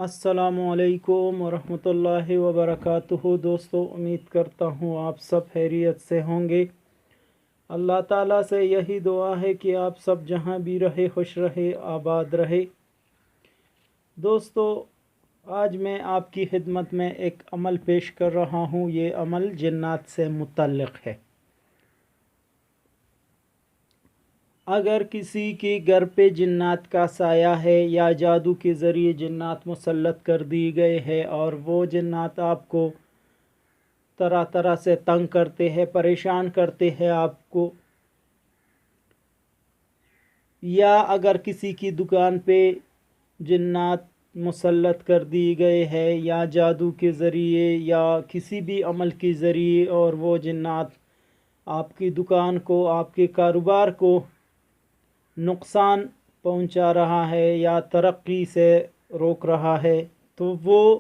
السلام علیکم ورحمۃ اللہ وبرکاتہ۔ دوستو، امید کرتا ہوں آپ سب خیریت سے ہوں گے۔ اللہ تعالیٰ سے یہی دعا ہے کہ آپ سب جہاں بھی رہے خوش رہے، آباد رہے۔ دوستو، آج میں آپ کی خدمت میں ایک عمل پیش کر رہا ہوں۔ یہ عمل جنات سے متعلق ہے۔ اگر کسی کے گھر پہ جنات کا سایہ ہے یا جادو کے ذریعے جنات مسلط کر دی گئے ہیں اور وہ جنات آپ کو طرح طرح سے تنگ کرتے ہیں، پریشان کرتے ہیں آپ کو، یا اگر کسی کی دکان پہ جنات مسلط کر دی گئے ہیں یا جادو کے ذریعے یا کسی بھی عمل کے ذریعے، اور وہ جنات آپ کی دکان کو، آپ کے کاروبار کو نقصان پہنچا رہا ہے یا ترقی سے روک رہا ہے، تو وہ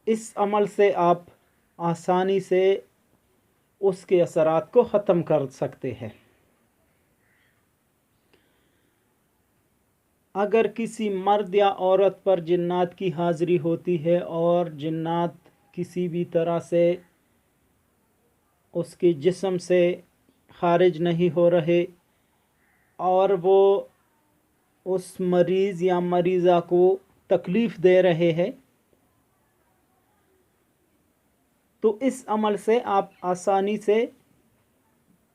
اس عمل سے آپ آسانی سے اس کے اثرات کو ختم کر سکتے ہیں۔ اگر کسی مرد یا عورت پر جنات کی حاضری ہوتی ہے اور جنات کسی بھی طرح سے اس کے جسم سے خارج نہیں ہو رہے اور وہ اس مریض یا مریضہ کو تکلیف دے رہے ہیں، تو اس عمل سے آپ آسانی سے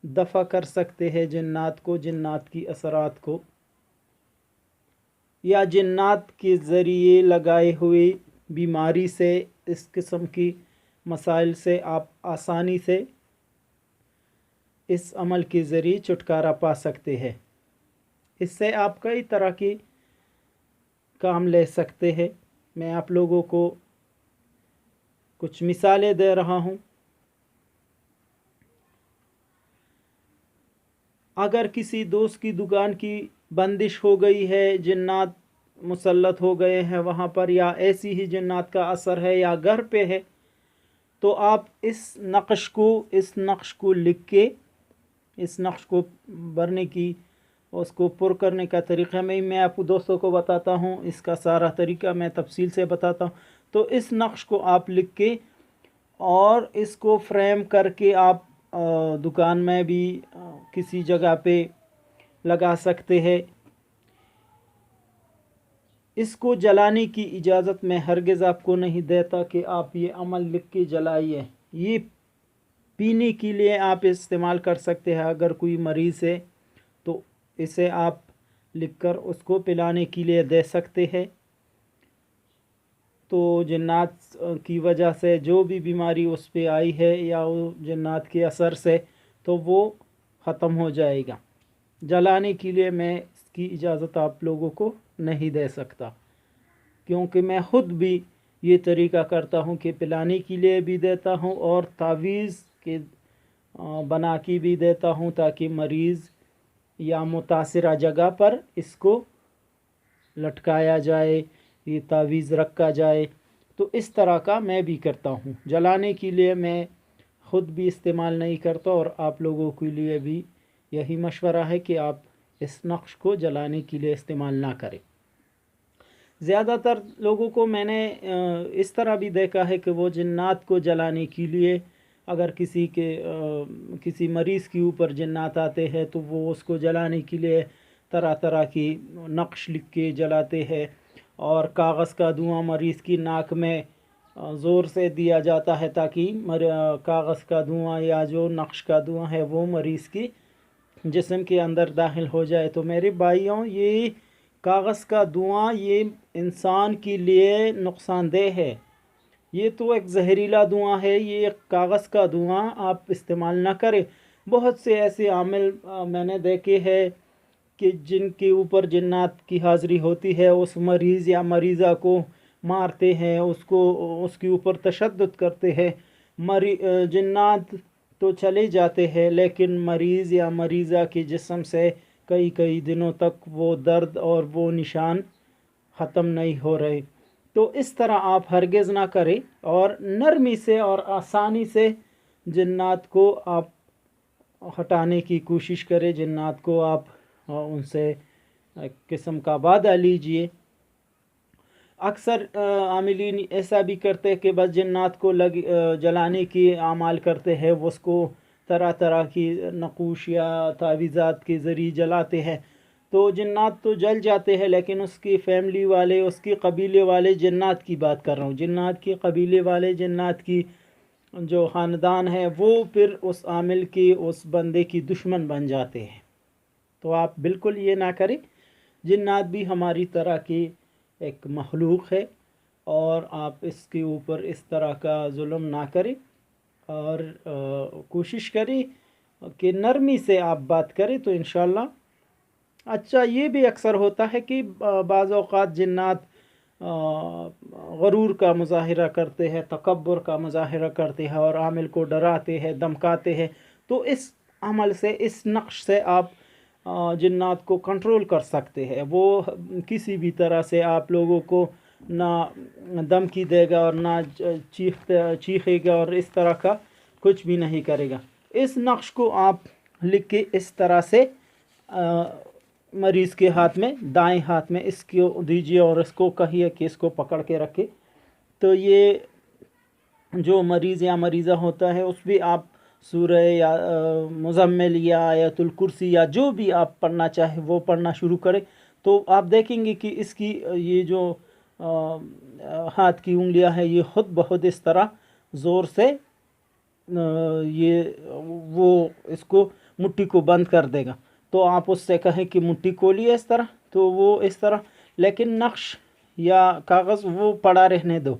دفع کر سکتے ہیں جنات کو، جنات کی اثرات کو، یا جنات کے ذریعے لگائے ہوئے بیماری سے، اس قسم کی مسائل سے آپ آسانی سے اس عمل کے ذریعے چھٹکارا پا سکتے ہیں۔ اس سے آپ کئی طرح کی کام لے سکتے ہیں۔ میں آپ لوگوں کو کچھ مثالیں دے رہا ہوں۔ اگر کسی دوست کی دکان کی بندش ہو گئی ہے، جنات مسلط ہو گئے ہیں وہاں پر، یا ایسی ہی جنات کا اثر ہے یا گھر پہ ہے، تو آپ اس نقش کو لکھ کے، اس نقش کو بھرنے کی، اس کو پر کرنے کا طریقہ میں آپ دوستوں کو بتاتا ہوں۔ اس کا سارا طریقہ میں تفصیل سے بتاتا ہوں۔ تو اس نقش کو آپ لکھ کے اور اس کو فریم کر کے آپ دکان میں بھی کسی جگہ پہ لگا سکتے ہیں۔ اس کو جلانے کی اجازت میں ہرگز آپ کو نہیں دیتا کہ آپ یہ عمل لکھ کے جلائیے۔ یہ پینے کے لیے آپ استعمال کر سکتے ہیں۔ اگر کوئی مریض ہے تو اسے آپ لکھ کر اس کو پلانے کے لیے دے سکتے ہیں، تو جنات کی وجہ سے جو بھی بیماری اس پہ آئی ہے یا وہ جنات کے اثر سے، تو وہ ختم ہو جائے گا۔ جلانے کے لیے میں اس کی اجازت آپ لوگوں کو نہیں دے سکتا، کیونکہ میں خود بھی یہ طریقہ کرتا ہوں کہ پلانے کے لیے بھی دیتا ہوں اور تعویذ کے بنا کے بھی دیتا ہوں، تاکہ مریض یا متاثرہ جگہ پر اس کو لٹکایا جائے، یہ تعویذ رکھا جائے۔ تو اس طرح کا میں بھی کرتا ہوں۔ جلانے کے لیے میں خود بھی استعمال نہیں کرتا، اور آپ لوگوں کے لیے بھی یہی مشورہ ہے کہ آپ اس نقش کو جلانے کے لیے استعمال نہ کریں۔ زیادہ تر لوگوں کو میں نے اس طرح بھی دیکھا ہے کہ وہ جنات کو جلانے کے لیے، اگر کسی مریض کے اوپر جنات آتے ہیں تو وہ اس کو جلانے کے لیے طرح طرح کی نقش لکھ کے جلاتے ہیں، اور کاغذ کا دھواں مریض کی ناک میں زور سے دیا جاتا ہے تاکہ کاغذ کا دھواں یا جو نقش کا دھواں ہے وہ مریض کی جسم کے اندر داخل ہو جائے۔ تو میرے بھائیوں، یہ کاغذ کا دھواں یہ انسان کے لیے نقصان دہ ہے۔ یہ تو ایک زہریلا دھواں ہے۔ یہ کاغذ کا دھواں آپ استعمال نہ کریں۔ بہت سے ایسے عامل میں نے دیکھے ہیں کہ جن کے اوپر جنات کی حاضری ہوتی ہے، اس مریض یا مریضہ کو مارتے ہیں، اس کے اوپر تشدد کرتے ہیں۔ جنات تو چلے جاتے ہیں، لیکن مریض یا مریضہ کے جسم سے کئی دنوں تک وہ درد اور وہ نشان ختم نہیں ہو رہے۔ تو اس طرح آپ ہرگز نہ کریں، اور نرمی سے اور آسانی سے جنات کو آپ ہٹانے کی کوشش کریں۔ جنات کو آپ ان سے ایک قسم کا وعدہ لیجئے۔ اکثر عاملین ایسا بھی کرتے ہیں کہ بس جنات کو جلانے کی اعمال کرتے ہیں، وہ اس کو طرح طرح کی نقوش یا تعویذات کے ذریعے جلاتے ہیں، تو جنات تو جل جاتے ہیں، لیکن اس کی فیملی والے، اس کی قبیلے والے، جنات کی بات کر رہا ہوں، جنات کی قبیلے والے، جنات کی جو خاندان ہے، وہ پھر اس عامل کی، اس بندے کی دشمن بن جاتے ہیں۔ تو آپ بالکل یہ نہ کریں، جنات بھی ہماری طرح کی ایک مخلوق ہے، اور آپ اس کے اوپر اس طرح کا ظلم نہ کریں، اور کوشش کریں کہ نرمی سے آپ بات کریں تو انشاءاللہ۔ اچھا، یہ بھی اکثر ہوتا ہے کہ بعض اوقات جنات غرور کا مظاہرہ کرتے ہیں، تکبر کا مظاہرہ کرتے ہیں، اور عامل کو ڈراتے ہیں، دمکاتے ہیں، تو اس عمل سے، اس نقش سے آپ جنات کو کنٹرول کر سکتے ہیں۔ وہ کسی بھی طرح سے آپ لوگوں کو نہ دمکی دے گا، اور نہ چیخے گا، اور اس طرح کا کچھ بھی نہیں کرے گا۔ اس نقش کو آپ لکھ کے اس طرح سے مریض کے ہاتھ میں، دائیں ہاتھ میں اس کو دیجیے، اور اس کو کہیے کہ اس کو پکڑ کے رکھے، تو یہ جو مریض یا مریضہ ہوتا ہے، اس بھی آپ سورہ یا مزمل یا آیت الکرسی یا جو بھی آپ پڑھنا چاہے وہ پڑھنا شروع کرے، تو آپ دیکھیں گے کہ اس کی یہ جو ہاتھ کی انگلیاں ہیں، یہ خود بخود اس طرح زور سے یہ وہ اس کو مٹھی کو بند کر دے گا۔ تو آپ اس سے کہیں کہ مٹھی کھولیے اس طرح، تو وہ اس طرح، لیکن نقش یا کاغذ وہ پڑا رہنے دو،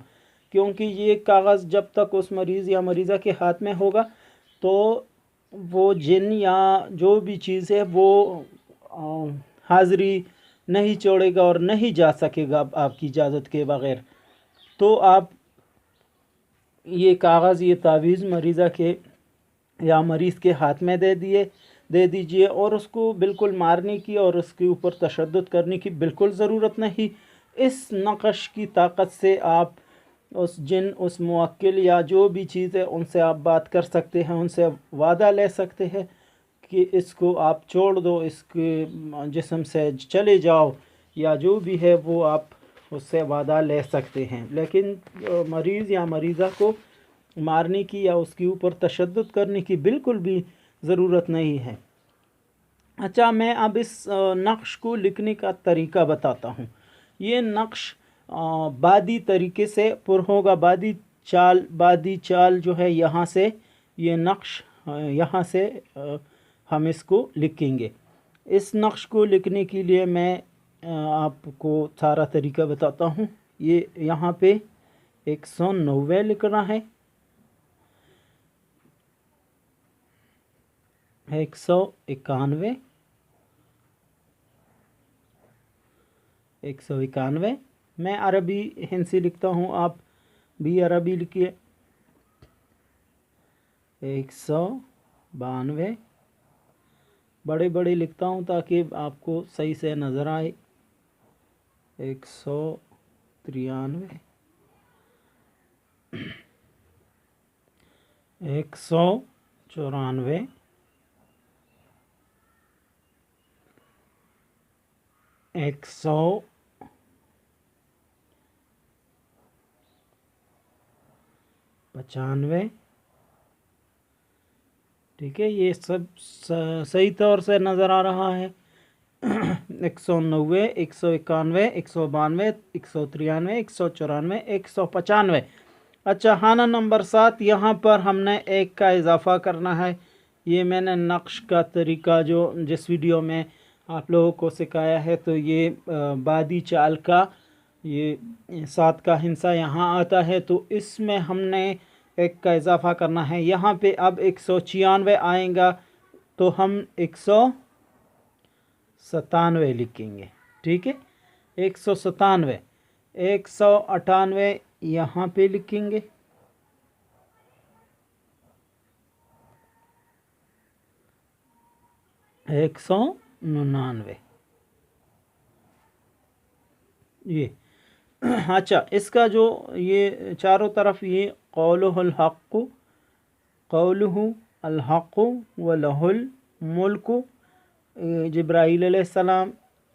کیونکہ یہ کاغذ جب تک اس مریض یا مریضہ کے ہاتھ میں ہوگا تو وہ جن یا جو بھی چیز ہے وہ حاضری نہیں چھوڑے گا اور نہیں جا سکے گا آپ کی اجازت کے بغیر۔ تو آپ یہ کاغذ، یہ تعویذ مریضہ کے یا مریض کے ہاتھ میں دے دیجئے، اور اس کو بالکل مارنے کی اور اس کے اوپر تشدد کرنے کی بالکل ضرورت نہیں۔ اس نقش کی طاقت سے آپ اس جن، اس موکل یا جو بھی چیز ہے، ان سے آپ بات کر سکتے ہیں، ان سے وعدہ لے سکتے ہیں کہ اس کو آپ چھوڑ دو، اس کے جسم سے چلے جاؤ، یا جو بھی ہے وہ آپ اس سے وعدہ لے سکتے ہیں، لیکن مریض یا مریضہ کو مارنے کی یا اس کے اوپر تشدد کرنے کی بالکل بھی ضرورت نہیں ہے۔ اچھا، میں اب اس نقش کو لکھنے کا طریقہ بتاتا ہوں۔ یہ نقش بادی طریقے سے پر ہوگا، بادی چال جو ہے، یہاں سے یہ نقش، یہاں سے ہم اس کو لکھیں گے۔ اس نقش کو لکھنے کے لیے میں آپ کو سارا طریقہ بتاتا ہوں۔ یہ یہاں پہ 190 لکھنا ہے، 191، 191، میں عربی ہندسی لکھتا ہوں، آپ بھی عربی لکھیے۔ 192، بڑے بڑے لکھتا ہوں تاکہ آپ کو صحیح سے نظر آئے۔ 193، 194، 195، ٹھیک ہے، یہ سب صحیح طور سے نظر آ رہا ہے۔ 190، 191، 192، 193، 194، 195۔ اچھا، خانہ نمبر 7، یہاں پر ہم نے 1 کا اضافہ کرنا ہے۔ یہ میں نے نقش کا طریقہ جس ویڈیو میں آپ لوگوں کو سکھایا ہے، تو یہ بادی چال کا یہ 7 کا ہندسہ یہاں آتا ہے، تو اس میں ہم نے 1 کا اضافہ کرنا ہے۔ یہاں پہ اب 196 آئیں گا تو ہم 197 لکھیں گے، ٹھیک ہے، 197۔ 198 یہاں پہ لکھیں گے، 199 یہ۔ اچھا، اس کا جو یہ چاروں طرف یہ قولہ الحق، قولہ الحق ولہ الملک، جبرائیل علیہ السلام